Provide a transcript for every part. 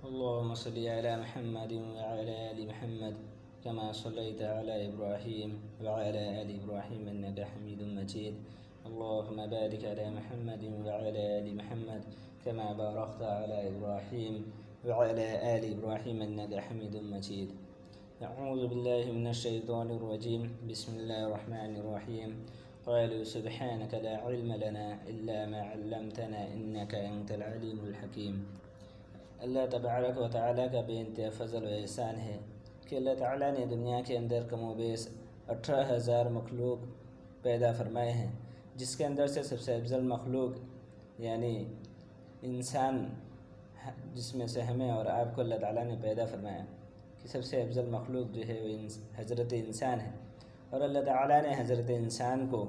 اللهم صل على محمد وعلى آل محمد كما صليت على إبراهيم وعلى آل إبراهيم إنك حميد مجيد. اللهم بارك على محمد وعلى آل محمد كما باركت على إبراهيم وعلى آل إبراهيم إنك حميد مجيد. أعوذ بالله من الشيطان الرجيم. بسم الله الرحمن الرحيم. قالوا سبحانك لا علم لنا إلا ما علمتنا إنك أنت العليم الحكيم. اللہ تبارک و تعالیٰ کا بے انتہا فضل و احسان ہے کہ اللہ تعالیٰ نے دنیا کے اندر کم و بیش 18,000 مخلوق پیدا فرمائے ہیں، جس کے اندر سے سب سے افضل مخلوق یعنی انسان، جس میں سے ہمیں اور آپ کو اللہ تعالیٰ نے پیدا فرمایا کہ سب سے افضل مخلوق جو ہے وہ حضرت انسان ہے. اور اللہ تعالیٰ نے حضرت انسان کو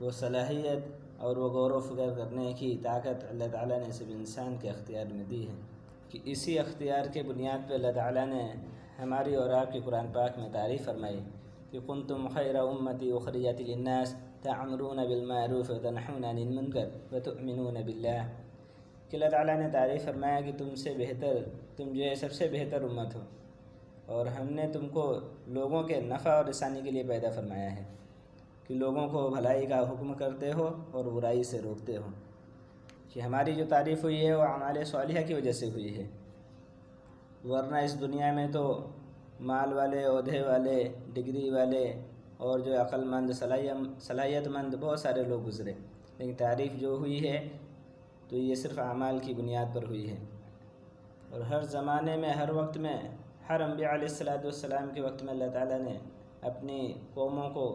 وہ صلاحیت اور وہ غور و فکر کرنے کی طاقت اللہ تعالیٰ نے صرف انسان کے اختیار میں دی ہے کہ اسی اختیار کے بنیاد پہ اللہ تعالیٰ نے ہماری اور آپ کی قرآن پاک میں تعریف فرمائی کہ کنتم خیر امتی اخرجت للناس تعمرون بالمعروف وتنہون عن المنکر وتؤمنون باللہ. کہ اللہ تعالیٰ نے تعریف فرمایا کہ تم سے بہتر، تم جو ہے سب سے بہتر امت ہو، اور ہم نے تم کو لوگوں کے نفع اور رسانی کے لیے پیدا فرمایا ہے کہ لوگوں کو بھلائی کا حکم کرتے ہو اور برائی سے روکتے ہو. کہ ہماری جو تعریف ہوئی ہے وہ اعمال صالحہ کی وجہ سے ہوئی ہے، ورنہ اس دنیا میں تو مال والے، عہدے والے، ڈگری والے اور جو عقل مند، صلاحیت مند بہت سارے لوگ گزرے، لیکن تعریف جو ہوئی ہے تو یہ صرف اعمال کی بنیاد پر ہوئی ہے. اور ہر زمانے میں، ہر وقت میں، ہر انبیاء علیہ السلام کے وقت میں اللہ تعالیٰ نے اپنی قوموں کو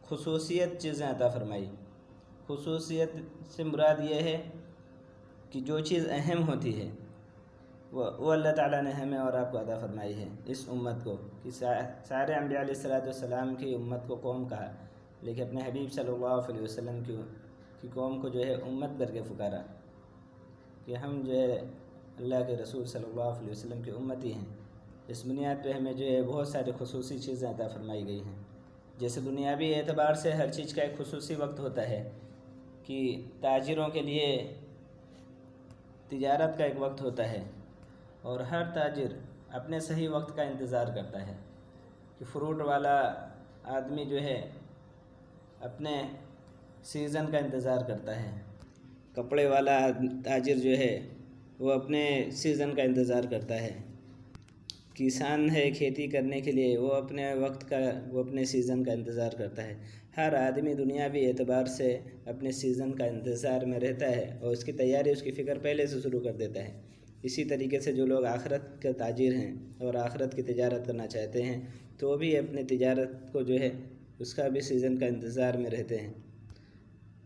خصوصیت چیزیں عطا فرمائی. خصوصیت سے مراد یہ ہے کہ جو چیز اہم ہوتی ہے وہ اللہ تعالیٰ نے ہمیں اور آپ کو عطا فرمائی ہے، اس امت کو. کہ سارے انبیاء علیہ السلام کی امت کو قوم کہا، لیکن اپنے حبیب صلی اللہ علیہ وسلم کی قوم کو جو ہے امت کر کے پکارا کہ ہم جو ہے اللہ کے رسول صلی اللہ علیہ وسلم کی امتی ہیں. اس بنیاد پہ ہمیں جو ہے بہت ساری خصوصی چیزیں عطا فرمائی گئی ہیں. جیسے دنیاوی اعتبار سے ہر چیز کا ایک خصوصی وقت ہوتا ہے کہ تاجروں کے لیے تجارت کا ایک وقت ہوتا ہے، اور ہر تاجر اپنے صحیح وقت کا انتظار کرتا ہے. کہ فروٹ والا آدمی جو ہے اپنے سیزن کا انتظار کرتا ہے، کپڑے والا تاجر جو ہے وہ اپنے سیزن کا انتظار کرتا ہے، کسان ہے کھیتی کرنے کے لیے وہ اپنے وقت کا، وہ اپنے سیزن کا انتظار کرتا ہے. ہر آدمی دنیاوی اعتبار سے اپنے سیزن کا انتظار میں رہتا ہے اور اس کی تیاری، اس کی فکر پہلے سے شروع کر دیتا ہے. اسی طریقے سے جو لوگ آخرت کے تاجر ہیں اور آخرت کی تجارت کرنا چاہتے ہیں تو وہ بھی اپنے تجارت کو جو ہے اس کا بھی سیزن کا انتظار میں رہتے ہیں.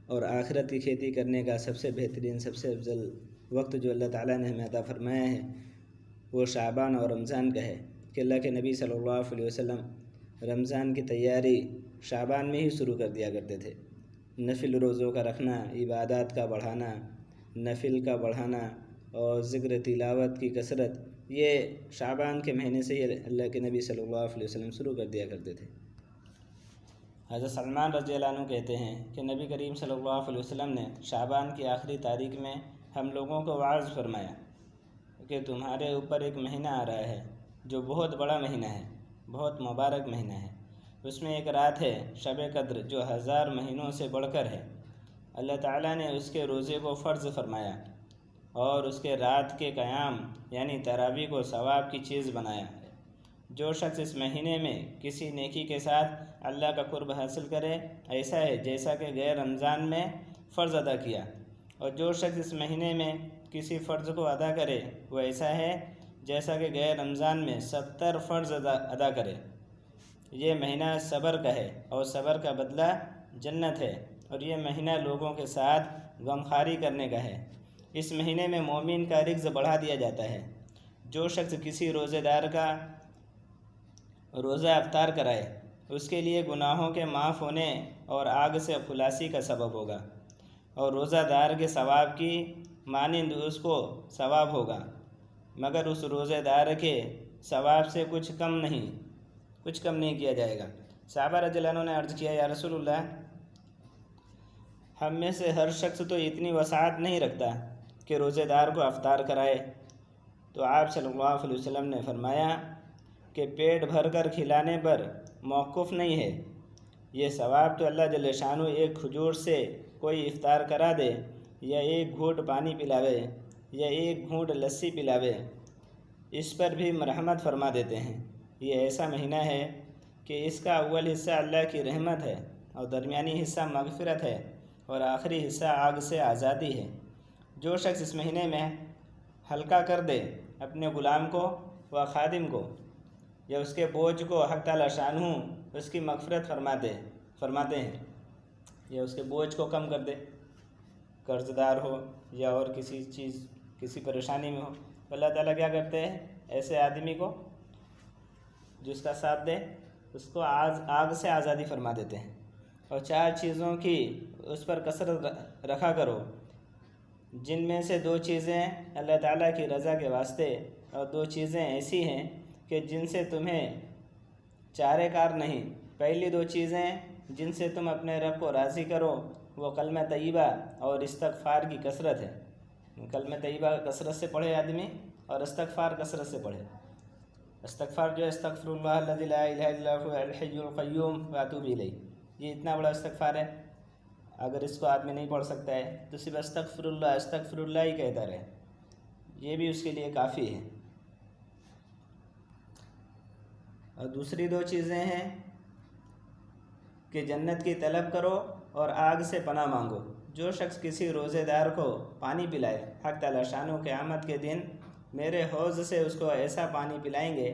اور آخرت کی کھیتی کرنے کا سب سے بہترین، سب سے افضل وقت جو اللہ تعالیٰ نے ہمیں عطا فرمایا ہے وہ شعبان اور رمضان کا ہے. کہ اللہ کے نبی صلی اللہ علیہ وسلم رمضان کی تیاری شعبان میں ہی شروع کر دیا کرتے تھے. نفل روزوں کا رکھنا، عبادات کا بڑھانا، نفل کا بڑھانا اور ذکر تلاوت کی کثرت، یہ شعبان کے مہینے سے ہی اللہ کے نبی صلی اللہ علیہ وسلم شروع کر دیا کرتے تھے. حضرت سلمان رضی اللہ عنہ کہتے ہیں کہ نبی کریم صلی اللہ علیہ وسلم نے شعبان کی آخری تاریخ میں ہم لوگوں کو وعظ فرمایا کہ تمہارے اوپر ایک مہینہ آ رہا ہے جو بہت بڑا مہینہ ہے، بہت مبارک مہینہ ہے. اس میں ایک رات ہے شب قدر جو 1000 مہینوں سے بڑھ کر ہے. اللہ تعالیٰ نے اس کے روزے کو فرض فرمایا اور اس کے رات کے قیام یعنی تراویح کو ثواب کی چیز بنایا. جو شخص اس مہینے میں کسی نیکی کے ساتھ اللہ کا قرب حاصل کرے ایسا ہے جیسا کہ غیر رمضان میں فرض ادا کیا، اور جو شخص اس مہینے میں کسی فرض کو ادا کرے وہ ایسا ہے جیسا کہ غیر رمضان میں 70 فرض ادا کرے. یہ مہینہ صبر کا ہے اور صبر کا بدلہ جنت ہے، اور یہ مہینہ لوگوں کے ساتھ غمخواری کرنے کا ہے. اس مہینے میں مومن کا رزق بڑھا دیا جاتا ہے. جو شخص کسی روزے دار کا روزہ افطار کرائے اس کے لیے گناہوں کے معاف ہونے اور آگ سے خلاصی کا سبب ہوگا، اور روزہ دار کے ثواب کی مانند اس کو ثواب ہوگا، مگر اس روزے دار کے ثواب سے کچھ کم نہیں کیا جائے گا. صحابہ رضی اللہ عنہ نے عرض کیا، یا رسول اللہ، ہم میں سے ہر شخص تو اتنی وسعت نہیں رکھتا کہ روزے دار کو افطار کرائے، تو آپ صلی اللہ علیہ وسلم نے فرمایا کہ پیٹ بھر کر کھلانے پر موقف نہیں ہے، یہ ثواب تو اللہ جل شانہ ایک کھجور سے کوئی افطار کرا دے، یا ایک گھونٹ پانی پلاوے، یا ایک گھونٹ لسی پلاوے، اس پر بھی مرحمت فرما دیتے ہیں۔ یہ ایسا مہینہ ہے کہ اس کا اول حصہ اللہ کی رحمت ہے، اور درمیانی حصہ مغفرت ہے، اور آخری حصہ آگ سے آزادی ہے۔ جو شخص اس مہینے میں ہلکا کر دے اپنے غلام کو و خادم کو، یا اس کے بوجھ کو، حق تعالی شانہ اس کی مغفرت فرماتے ہیں، یا اس کے بوجھ کو کم کر دے، قرض دار ہو یا اور کسی پریشانی میں ہو، اللہ تعالیٰ کیا کرتے ہیں؟ ایسے آدمی کو جو اس کا ساتھ دے اس کو آگ سے آزادی فرما دیتے ہیں۔ اور 4 چیزوں کی اس پر کثرت رکھا کرو، جن میں سے 2 چیزیں اللہ تعالیٰ کی رضا کے واسطے، اور 2 چیزیں ایسی ہیں کہ جن سے تمہیں چارے کار نہیں۔ پہلی 2 چیزیں جن سے تم اپنے رب کو راضی کرو وہ کلمہ طیبہ اور استغفار کی کثرت ہے۔ کلمہ طیبہ کثرت سے پڑھے آدمی، اور استغفار کثرت سے پڑھے۔ استغفار جو ہے استغفر اللہ الذی لا الہ الا هو الحی القیوم واتوب الیہ، یہ اتنا بڑا استغفار ہے۔ اگر اس کو آدمی نہیں پڑھ سکتا ہے تو صرف استغفر اللہ ہی کہتا رہے، یہ بھی اس کے لیے کافی ہے۔ اور دوسری 2 چیزیں ہیں کہ جنت کی طلب کرو اور آگ سے پناہ مانگو۔ جو شخص کسی روزے دار کو پانی پلائے، حق تعالی شانہ قیامت کے دن میرے حوض سے اس کو ایسا پانی پلائیں گے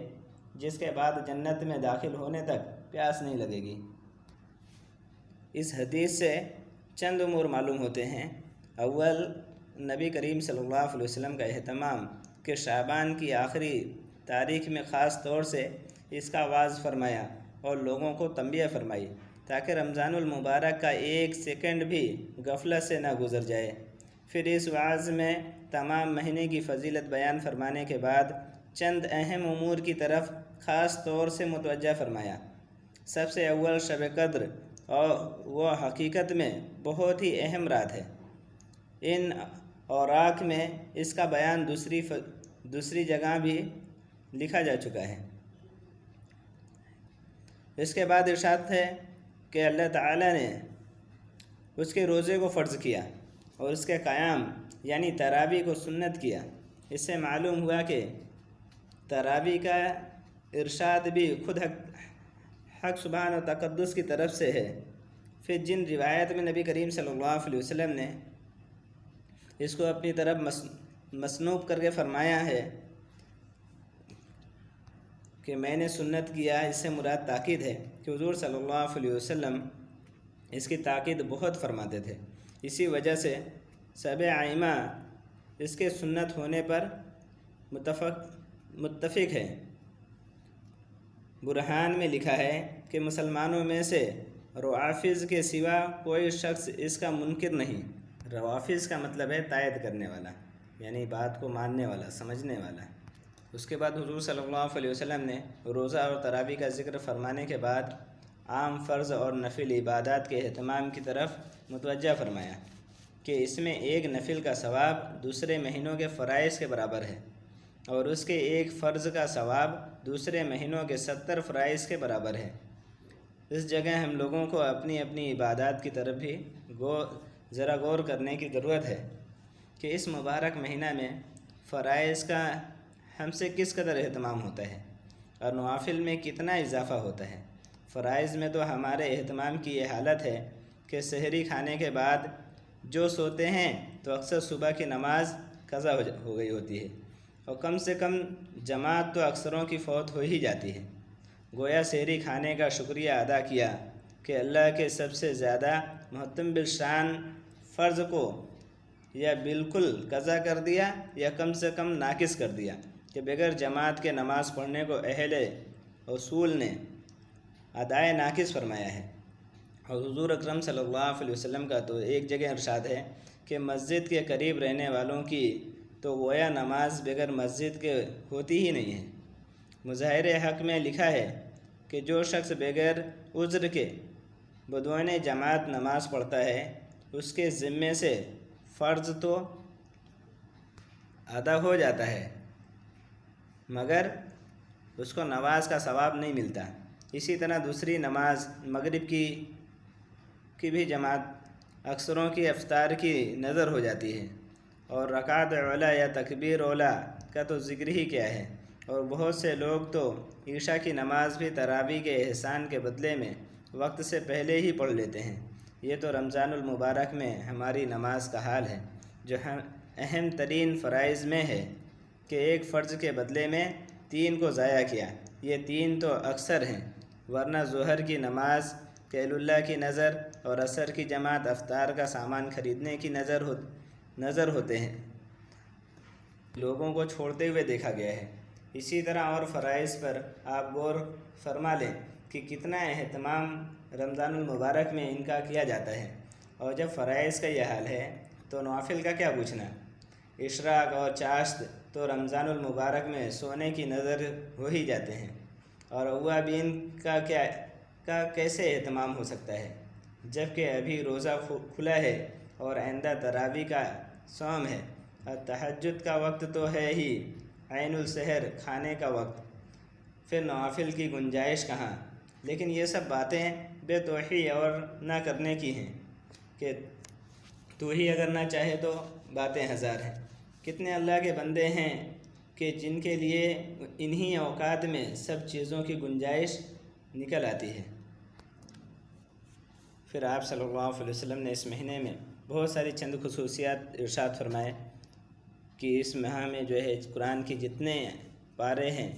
جس کے بعد جنت میں داخل ہونے تک پیاس نہیں لگے گی۔ اس حدیث سے چند امور معلوم ہوتے ہیں۔ اول، نبی کریم صلی اللہ علیہ وسلم کا اہتمام کہ شعبان کی آخری تاریخ میں خاص طور سے اس کا آغاز فرمایا اور لوگوں کو تنبیہ فرمائی تاکہ رمضان المبارک کا 1 سیکنڈ بھی غفلت سے نہ گزر جائے۔ پھر اس وعظ میں تمام مہینے کی فضیلت بیان فرمانے کے بعد چند اہم امور کی طرف خاص طور سے متوجہ فرمایا۔ سب سے اول شب قدر، اور وہ حقیقت میں بہت ہی اہم رات ہے۔ ان اوراق میں اس کا بیان دوسری جگہ بھی لکھا جا چکا ہے۔ اس کے بعد ارشاد ہے کہ اللہ تعالیٰ نے اس کے روزے کو فرض کیا اور اس کے قیام یعنی تراویح کو سنت کیا۔ اس سے معلوم ہوا کہ تراویح کا ارشاد بھی خود حق سبحانہ و تقدس کی طرف سے ہے۔ پھر جن روایت میں نبی کریم صلی اللہ علیہ وسلم نے اس کو اپنی طرف مسنوب کر کے فرمایا ہے کہ میں نے سنت کیا، اس سے مراد تاکید ہے کہ حضور صلی اللہ علیہ وسلم اس کی تاکید بہت فرماتے تھے۔ اسی وجہ سے سب ائمہ اس کے سنت ہونے پر متفق ہے۔ برہان میں لکھا ہے کہ مسلمانوں میں سے روافض کے سوا کوئی شخص اس کا منکر نہیں۔ روافض کا مطلب ہے تائید کرنے والا، یعنی بات کو ماننے والا، سمجھنے والا۔ اس کے بعد حضور صلی اللہ علیہ وسلم نے روزہ اور تراویح کا ذکر فرمانے کے بعد عام فرض اور نفل عبادات کے اہتمام کی طرف متوجہ فرمایا کہ اس میں ایک نفل کا ثواب دوسرے مہینوں کے فرائض کے برابر ہے، اور اس کے ایک فرض کا ثواب دوسرے مہینوں کے 70 فرائض کے برابر ہے۔ اس جگہ ہم لوگوں کو اپنی اپنی عبادات کی طرف بھی ذرا غور کرنے کی ضرورت ہے کہ اس مبارک مہینہ میں فرائض کا ہم سے کس قدر اہتمام ہوتا ہے اور نوافل میں کتنا اضافہ ہوتا ہے۔ فرائض میں تو ہمارے اہتمام کی یہ حالت ہے کہ سحری کھانے کے بعد جو سوتے ہیں تو اکثر صبح کی نماز قضا ہو گئی ہوتی ہے، اور کم سے کم جماعت تو اکثروں کی فوت ہو ہی جاتی ہے۔ گویا سحری کھانے کا شکریہ ادا کیا کہ اللہ کے سب سے زیادہ محتم بالشان فرض کو یا بالکل قضا کر دیا یا کم سے کم ناقص کر دیا کہ بغیر جماعت کے نماز پڑھنے کو اہل اصول نے ادائے ناقص فرمایا ہے۔ اور حضور اکرم صلی اللہ علیہ وسلم کا تو ایک جگہ ارشاد ہے کہ مسجد کے قریب رہنے والوں کی تو گویا نماز بغیر مسجد کے ہوتی ہی نہیں ہے۔ مظاہر حق میں لکھا ہے کہ جو شخص بغیر عذر کے بدون جماعت نماز پڑھتا ہے اس کے ذمے سے فرض تو ادا ہو جاتا ہے، مگر اس کو نماز کا ثواب نہیں ملتا۔ اسی طرح دوسری نماز مغرب کی بھی جماعت اکثروں کی افطار کی نظر ہو جاتی ہے، اور رکعت اولا یا تکبیر اولا کا تو ذکر ہی کیا ہے، اور بہت سے لوگ تو عشاء کی نماز بھی تراویح کے احسان کے بدلے میں وقت سے پہلے ہی پڑھ لیتے ہیں۔ یہ تو رمضان المبارک میں ہماری نماز کا حال ہے، جو اہم ترین فرائض میں ہے کہ ایک فرض کے بدلے میں 3 کو ضائع کیا۔ یہ 3 تو اکثر ہیں، ورنہ ظہر کی نماز قیل اللہ کی نظر اور عصر کی جماعت افطار کا سامان خریدنے کی نظر ہوتے ہیں، لوگوں کو چھوڑتے ہوئے دیکھا گیا ہے۔ اسی طرح اور فرائض پر آپ غور فرما لیں کہ کتنا اہتمام رمضان المبارک میں ان کا کیا جاتا ہے، اور جب فرائض کا یہ حال ہے تو نوافل کا کیا پوچھنا۔ اشراق اور چاشت تو رمضان المبارک میں سونے کی نظر ہو ہی جاتے ہیں، اور اوابین کا کیسے اہتمام ہو سکتا ہے، جبکہ ابھی روزہ کھلا ہے اور آئندہ تراویح کا صوم ہے، اور تہجد کا وقت تو ہے ہی، عین السحر کھانے کا وقت، پھر نوافل کی گنجائش کہاں۔ لیکن یہ سب باتیں بے توحی اور نہ کرنے کی ہیں کہ تو ہی اگر نہ چاہے تو باتیں ہزار ہیں۔ کتنے اللہ کے بندے ہیں کہ جن کے لیے انہی اوقات میں سب چیزوں کی گنجائش نکل آتی ہے۔ پھر آپ صلی اللہ علیہ وسلم نے اس مہینے میں بہت ساری چند خصوصیات ارشاد فرمائے کہ اس ماہ میں جو ہے قرآن کی جتنے پارے ہیں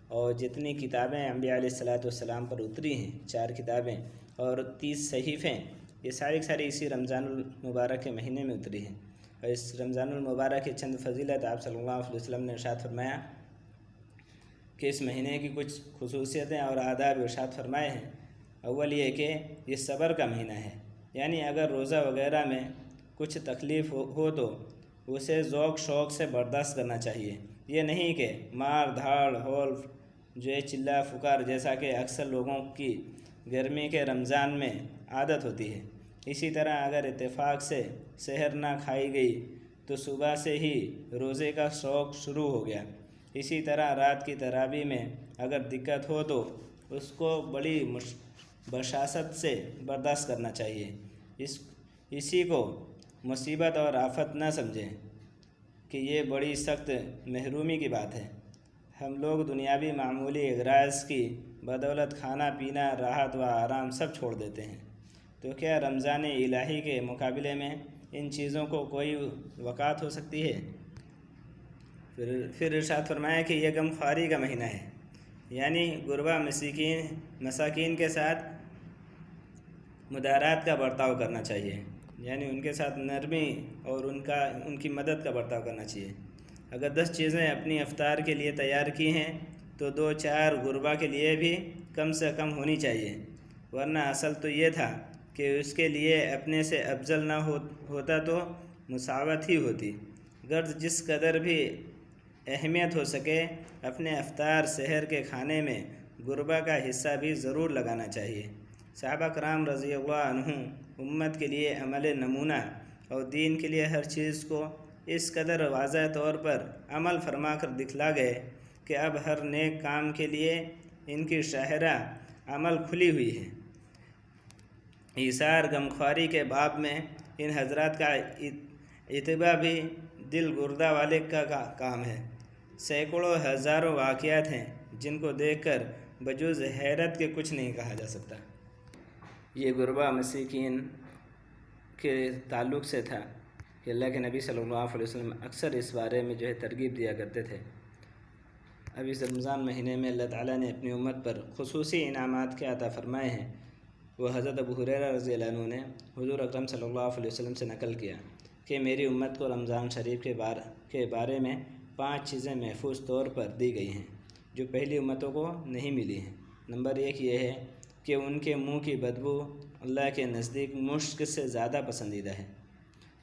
اور جتنی کتابیں انبیاء علیہ السلام پر اتری ہیں، 4 کتابیں اور 30 صحیفیں، یہ ساری اسی رمضان المبارک کے مہینے میں اتری ہیں۔ اور اس رمضان المبارک کی چند فضیلت آپ صلی اللہ علیہ وسلم نے ارشاد فرمایا کہ اس مہینے کی کچھ خصوصیتیں اور آداب ارشاد فرمائے ہیں۔ اول یہ کہ یہ صبر کا مہینہ ہے، یعنی اگر روزہ وغیرہ میں کچھ تکلیف ہو تو اسے ذوق شوق سے برداشت کرنا چاہیے، یہ نہیں کہ مار دھاڑ ہول جو ہے چلا پکار جیسا کہ اکثر لوگوں کی گرمی کے رمضان میں عادت ہوتی ہے۔ اسی طرح اگر اتفاق سے سحر نہ کھائی گئی تو صبح سے ہی روزے کا شوق شروع ہو گیا۔ اسی طرح رات کی تراویح میں اگر دقت ہو تو اس کو بڑی بشاشت سے برداشت کرنا چاہیے، اسی کو مصیبت اور آفت نہ سمجھیں کہ یہ بڑی سخت محرومی کی بات ہے۔ ہم لوگ دنیاوی معمولی اغراض کی بدولت کھانا پینا راحت و آرام سب چھوڑ دیتے ہیں، تو کیا رمضان الہی کے مقابلے میں ان چیزوں کو کوئی وقعت ہو سکتی ہے؟ پھر ارشاد فرمایا کہ یہ غم خواری کا مہینہ ہے، یعنی غربا مساکین کے ساتھ مدارات کا برتاؤ کرنا چاہیے، یعنی ان کے ساتھ نرمی اور ان کی مدد کا برتاؤ کرنا چاہیے۔ اگر 10 چیزیں اپنی افطار کے لیے تیار کی ہیں تو 2-4 غربا کے لیے بھی کم سے کم ہونی چاہیے، ورنہ اصل تو یہ تھا کہ اس کے لیے اپنے سے افضل نہ ہوتا تو مساوات ہی ہوتی۔ غرض جس قدر بھی اہمیت ہو سکے اپنے افطار سحر کے کھانے میں غربا کا حصہ بھی ضرور لگانا چاہیے۔ صحابہ کرام رضی اللہ عنہم امت کے لیے عمل نمونہ اور دین کے لیے ہر چیز کو اس قدر واضح طور پر عمل فرما کر دکھلا گئے کہ اب ہر نیک کام کے لیے ان کی شاہراہ عمل کھلی ہوئی ہے۔ ایثار غمخواری کے باب میں ان حضرات کا اتباع بھی دل گردہ والے کا کام ہے۔ سینکڑوں ہزاروں واقعات ہیں جن کو دیکھ کر بجز حیرت کے کچھ نہیں کہا جا سکتا۔ یہ غربا مساکین کے تعلق سے تھا کہ اللہ کے نبی صلی اللہ علیہ وسلم اکثر اس بارے میں جو ہے ترغیب دیا کرتے تھے۔ اب اس رمضان مہینے میں اللہ تعالیٰ نے اپنی امت پر خصوصی انعامات کے عطا فرمائے ہیں۔ وہ حضرت ابو ہریرہ رضی اللہ عنہ نے حضور اکرم صلی اللہ علیہ وسلم سے نقل کیا کہ میری امت کو رمضان شریف کے بارے میں 5 چیزیں محفوظ طور پر دی گئی ہیں جو پہلی امتوں کو نہیں ملی ہیں۔ نمبر 1 یہ ہے کہ ان کے منہ کی بدبو اللہ کے نزدیک مشک سے زیادہ پسندیدہ ہے،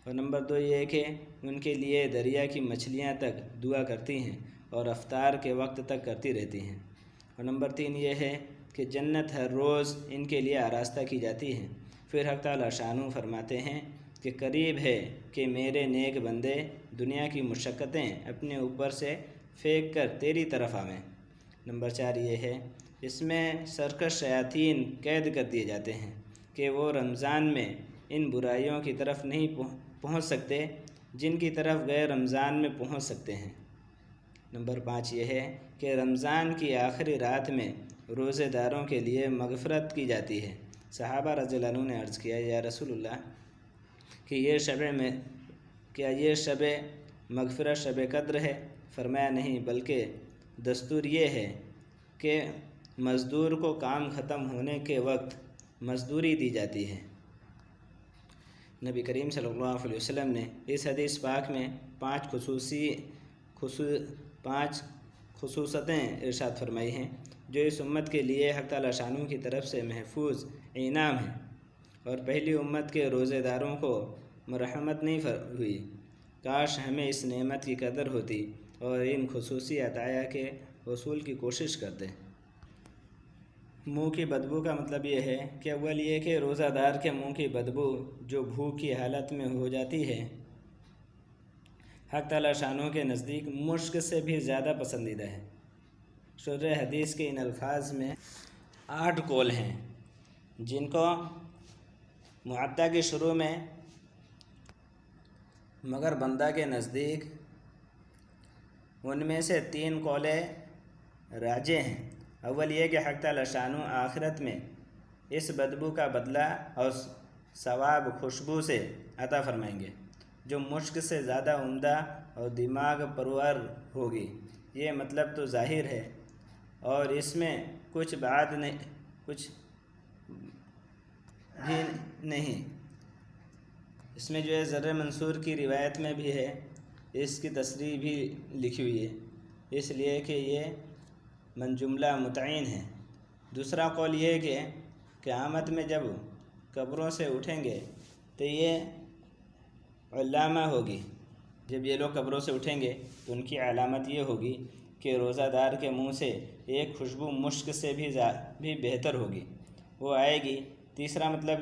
اور نمبر 2 یہ ہے کہ ان کے لیے دریا کی مچھلیاں تک دعا کرتی ہیں اور افطار کے وقت تک کرتی رہتی ہیں، اور نمبر 3 یہ ہے کہ جنت ہر روز ان کے لیے آراستہ کی جاتی ہے۔ پھر حق تعالیٰ شانہ فرماتے ہیں کہ قریب ہے کہ میرے نیک بندے دنیا کی مشقتیں اپنے اوپر سے پھینک کر تیری طرف آویں۔ نمبر 4 یہ ہے، اس میں سرکش شیاطین قید کر دیے جاتے ہیں کہ وہ رمضان میں ان برائیوں کی طرف نہیں پہنچ سکتے جن کی طرف غیر رمضان میں پہنچ سکتے ہیں۔ نمبر 5 یہ ہے کہ رمضان کی آخری رات میں روزے داروں کے لیے مغفرت کی جاتی ہے۔ صحابہ رضی اللہ عنہ نے عرض کیا، یا رسول اللہ کہ یہ شب مغفرت شب قدر ہے؟ فرمایا نہیں، بلکہ دستور یہ ہے کہ مزدور کو کام ختم ہونے کے وقت مزدوری دی جاتی ہے۔ نبی کریم صلی اللہ علیہ وسلم نے اس حدیث پاک میں 5 خصوصیتیں ارشاد فرمائی ہیں جو اس امت کے لیے حق تعالیٰ شانہ کی طرف سے محفوظ انعام ہیں، اور پہلی امت کے روزے داروں کو مرحمت نہیں ہوئی۔ کاش ہمیں اس نعمت کی قدر ہوتی اور ان خصوصی عطایا کے حصول کی کوشش کرتے۔ منہ کی بدبو کا مطلب یہ ہے کہ اول یہ کہ روزہ دار کے منہ کی بدبو جو بھوک کی حالت میں ہو جاتی ہے، حق تعالیٰ شانہ کے نزدیک مشک سے بھی زیادہ پسندیدہ ہے۔ شرح حدیث کے ان الفاظ میں 8 قول ہیں جن کو معطا کی شروع میں مگر بندہ کے نزدیک ان میں سے 3 قولیں راجح ہیں۔ اول یہ کہ حق تعالیٰ شانہ آخرت میں اس بدبو کا بدلہ اور ثواب خوشبو سے عطا فرمائیں گے جو مشک سے زیادہ عمدہ اور دماغ پرور ہوگی۔ یہ مطلب تو ظاہر ہے اور اس میں کچھ بھی نہیں۔ اس میں جو ہے ذر منصور کی روایت میں بھی ہے، اس کی تصریح بھی لکھی ہوئی ہے، اس لیے کہ یہ من جملہ متعین ہے۔ دوسرا قول یہ کہ قیامت میں جب قبروں سے اٹھیں گے تو یہ علامہ ہوگی، جب یہ لوگ قبروں سے اٹھیں گے تو ان کی علامت یہ ہوگی کہ روزہ دار کے منہ سے ایک خوشبو مشک سے بھی بہتر ہوگی، وہ آئے گی۔ تیسرا مطلب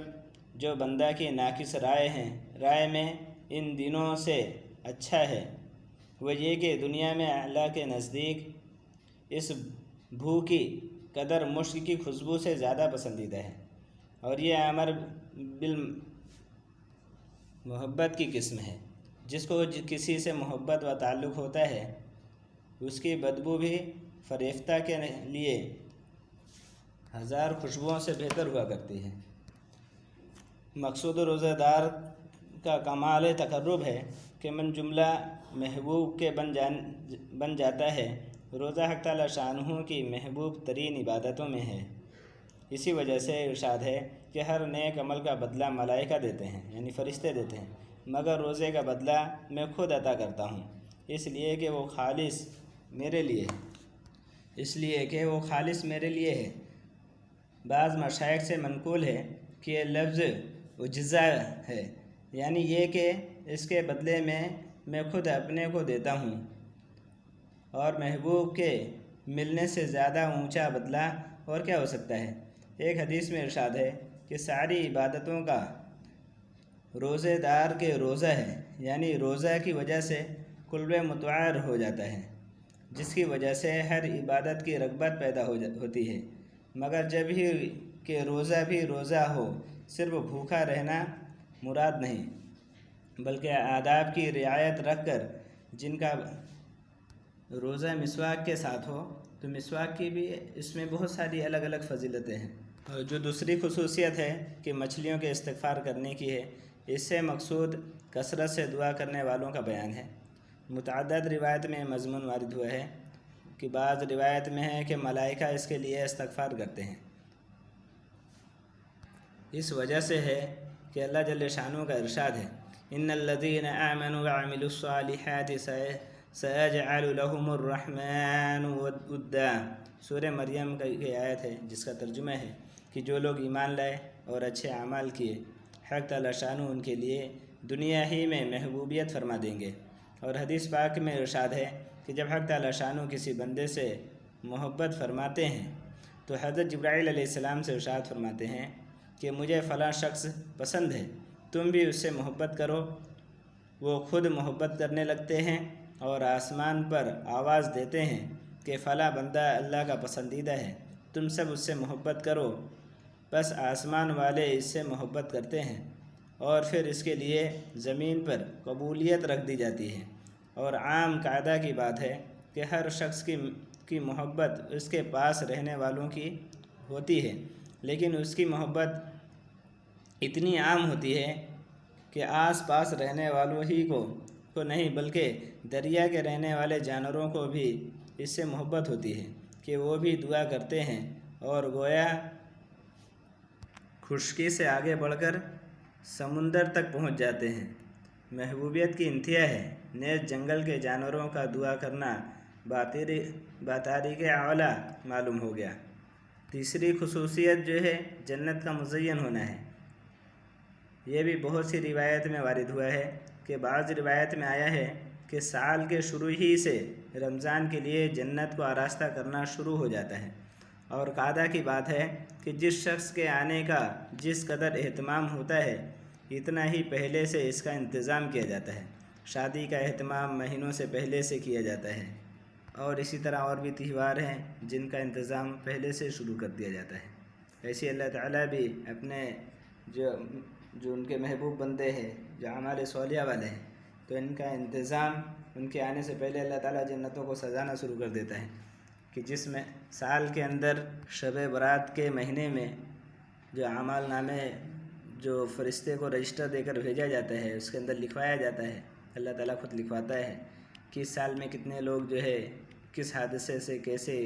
جو بندہ کی ناقص رائے میں ان دنوں سے اچھا ہے وہ یہ کہ دنیا میں اللہ کے نزدیک اس بھو کی قدر مشک کی خوشبو سے زیادہ پسندیدہ ہے، اور یہ امر بالمحبت کی قسم ہے۔ جس کو کسی سے محبت و تعلق ہوتا ہے اس کی بدبو بھی فریفتہ کے لیے 1000 خوشبوؤں سے بہتر ہوا کرتی ہے۔ مقصود روزہ دار کا کمال تقرب ہے کہ من جملہ محبوب کے بن جاتا ہے۔ روزہ حق تعالیٰ شانہ کی محبوب ترین عبادتوں میں ہے۔ اسی وجہ سے ارشاد ہے کہ ہر نیک عمل کا بدلہ ملائکہ دیتے ہیں، یعنی فرشتے دیتے ہیں، مگر روزے کا بدلہ میں خود عطا کرتا ہوں، اس لیے کہ وہ خالص میرے لیے ہے۔ بعض مشائخ سے منقول ہے کہ یہ لفظ اجزا ہے، یعنی یہ کہ اس کے بدلے میں خود اپنے کو دیتا ہوں، اور محبوب کے ملنے سے زیادہ اونچا بدلہ اور کیا ہو سکتا ہے۔ ایک حدیث میں ارشاد ہے کہ ساری عبادتوں کا روزے دار کے روزہ ہے، یعنی روزہ کی وجہ سے قلب متعر ہو جاتا ہے، جس کی وجہ سے ہر عبادت کی رغبت پیدا ہوتی ہے۔ مگر جب ہی کہ روزہ بھی روزہ ہو، صرف بھوکا رہنا مراد نہیں، بلکہ آداب کی رعایت رکھ کر جن کا روزہ مسواک کے ساتھ ہو، تو مسواک کی بھی اس میں بہت ساری الگ الگ فضیلتیں ہیں۔ اور جو دوسری خصوصیت ہے کہ مچھلیوں کے استغفار کرنے کی ہے، اس سے مقصود کثرت سے دعا کرنے والوں کا بیان ہے۔ متعدد روایت میں مضمون وارد ہوا ہے کہ بعض روایت میں ہے کہ ملائکہ اس کے لیے استغفار کرتے ہیں۔ اس وجہ سے ہے کہ اللہ جل شانہ کا ارشاد ہے، ان الذین آمنوا وعملوا الصالحات سیجعل لهم الرحمن ودا۔ سورہ مریم کی آیت ہے جس کا ترجمہ ہے کہ جو لوگ ایمان لائے اور اچھے اعمال کیے، حق تعالیٰ شانہ ان کے لیے دنیا ہی میں محبوبیت فرما دیں گے۔ اور حدیث پاک میں ارشاد ہے کہ جب حق تعالیٰ شانہ کسی بندے سے محبت فرماتے ہیں تو حضرت جبرائیل علیہ السلام سے ارشاد فرماتے ہیں کہ مجھے فلاں شخص پسند ہے، تم بھی اس سے محبت کرو۔ وہ خود محبت کرنے لگتے ہیں اور آسمان پر آواز دیتے ہیں کہ فلاں بندہ اللہ کا پسندیدہ ہے، تم سب اس سے محبت کرو، بس آسمان والے اس سے محبت کرتے ہیں اور پھر اس کے لیے زمین پر قبولیت رکھ دی جاتی ہے۔ اور عام قاعدہ کی بات ہے کہ ہر شخص کی محبت اس کے پاس رہنے والوں کی ہوتی ہے، لیکن اس کی محبت اتنی عام ہوتی ہے کہ آس پاس رہنے والوں ہی کو نہیں بلکہ دریا کے رہنے والے جانوروں کو بھی اس سے محبت ہوتی ہے کہ وہ بھی دعا کرتے ہیں اور گویا خشکی سے آگے بڑھ کر سمندر تک پہنچ جاتے ہیں۔ محبوبیت کی انتہا ہے۔ نیز جنگل کے جانوروں کا دعا کرنا بطریق اولیٰ معلوم ہو گیا۔ تیسری خصوصیت جو ہے جنت کا مزین ہونا ہے۔ یہ بھی بہت سی روایت میں وارد ہوا ہے کہ بعض روایت میں آیا ہے کہ سال کے شروع ہی سے رمضان کے لیے جنت کو آراستہ کرنا شروع ہو جاتا ہے، اور قاعدہ کی بات ہے کہ جس شخص کے آنے کا جس قدر اہتمام ہوتا ہے اتنا ہی پہلے سے اس کا انتظام کیا جاتا ہے۔ شادی کا اہتمام مہینوں سے پہلے سے کیا جاتا ہے، اور اسی طرح اور بھی تہوار ہیں جن کا انتظام پہلے سے شروع کر دیا جاتا ہے۔ ایسے اللہ تعالیٰ بھی اپنے جو ان کے محبوب بندے ہیں، جو اعمال صالحہ والے ہیں، تو ان کا انتظام ان کے آنے سے پہلے اللہ تعالیٰ جنتوں کو سجانا شروع کر دیتا ہے کہ جس میں سال کے اندر شب برات کے مہینے میں جو اعمال نامے جو فرشتے کو رجسٹر دے کر بھیجا جاتا ہے اس کے اندر لکھوایا جاتا ہے، اللہ تعالیٰ خود لکھواتا ہے کہ اس سال میں کتنے لوگ جو ہے کس حادثے سے کیسے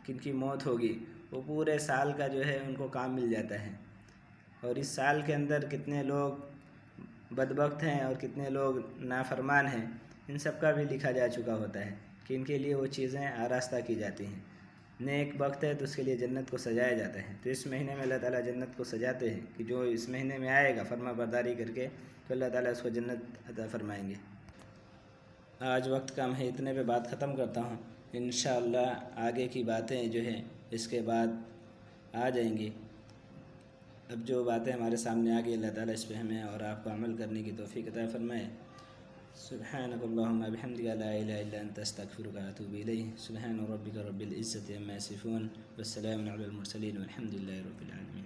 کن کی موت ہوگی، وہ پورے سال کا جو ہے ان کو کام مل جاتا ہے، اور اس سال کے اندر کتنے لوگ بدبخت ہیں اور کتنے لوگ نافرمان ہیں، ان سب کا بھی لکھا جا چکا ہوتا ہے کہ ان کے لیے وہ چیزیں آراستہ کی جاتی ہیں۔ نیک وقت ہے تو اس کے لیے جنت کو سجایا جاتا ہے، تو اس مہینے میں اللہ تعالیٰ جنت کو سجاتے ہیں کہ جو اس مہینے میں آئے گا فرما برداری کر کے تو اللہ تعالیٰ اس کو جنت عطا فرمائیں گے۔ آج وقت کم ہے، اتنے پہ بات ختم کرتا ہوں۔ انشاءاللہ آگے کی باتیں جو ہیں اس کے بعد آ جائیں گی۔ اب جو باتیں ہمارے سامنے آ گئی اللہ تعالیٰ اس پہ ہمیں اور آپ کو عمل کرنے کی توفیق عطا فرمائے۔ سبحانک اللہم بحمدک لا الہ الا انت استغفرک و اتوب الیک۔ سبحان ربک رب العزۃ عما یصفون والسلام علی المرسلین والحمد للہ رب العالمین۔